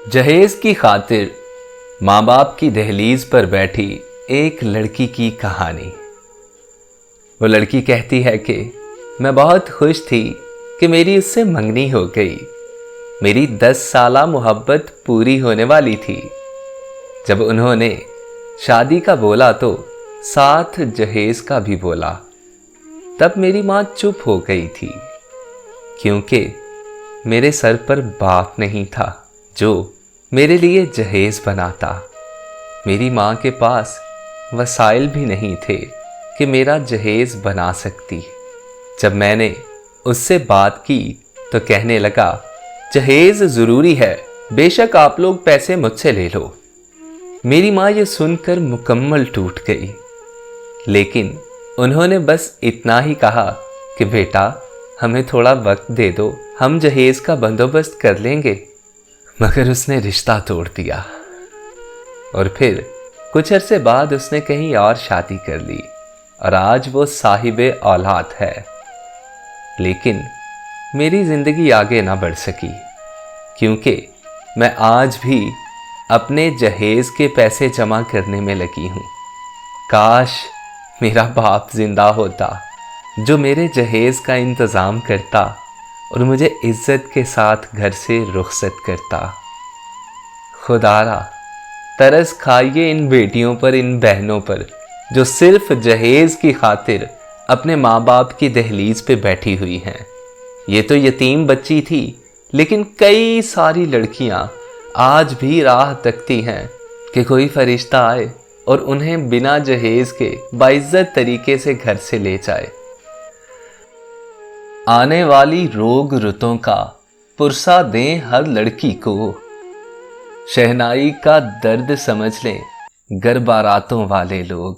جہیز کی خاطر ماں باپ کی دہلیز پر بیٹھی ایک لڑکی کی کہانی۔ وہ لڑکی کہتی ہے کہ میں بہت خوش تھی کہ میری اس سے منگنی ہو گئی۔ میری 10 سالہ محبت پوری ہونے والی تھی۔ جب انہوں نے شادی کا بولا تو ساتھ جہیز کا بھی بولا۔ تب میری ماں چپ ہو گئی تھی، کیونکہ میرے سر پر باپ نہیں تھا جو میرے لیے جہیز بناتا۔ میری ماں کے پاس وسائل بھی نہیں تھے کہ میرا جہیز بنا سکتی۔ جب میں نے اس سے بات کی تو کہنے لگا، جہیز ضروری ہے، بے شک آپ لوگ پیسے مجھ سے لے لو۔ میری ماں یہ سن کر مکمل ٹوٹ گئی، لیکن انہوں نے بس اتنا ہی کہا کہ بیٹا ہمیں تھوڑا وقت دے دو، ہم جہیز کا بندوبست کر لیں گے۔ مگر اس نے رشتہ توڑ دیا، اور پھر کچھ عرصے بعد اس نے کہیں اور شادی کر لی، اور آج وہ صاحب اولاد ہے۔ لیکن میری زندگی آگے نہ بڑھ سکی، کیونکہ میں آج بھی اپنے جہیز کے پیسے جمع کرنے میں لگی ہوں۔ کاش میرا باپ زندہ ہوتا جو میرے جہیز کا انتظام کرتا اور مجھے عزت کے ساتھ گھر سے رخصت کرتا۔ خدا را ترس کھائیے ان بیٹیوں پر، ان بہنوں پر جو صرف جہیز کی خاطر اپنے ماں باپ کی دہلیز پہ بیٹھی ہوئی ہیں۔ یہ تو یتیم بچی تھی، لیکن کئی ساری لڑکیاں آج بھی راہ تکتی ہیں کہ کوئی فرشتہ آئے اور انہیں بنا جہیز کے باعزت طریقے سے گھر سے لے جائے۔ آنے والی روگ رتوں کا پرسہ دیں ہر لڑکی کو، شہنائی کا درد سمجھ لیں گر باراتوں والے لوگ۔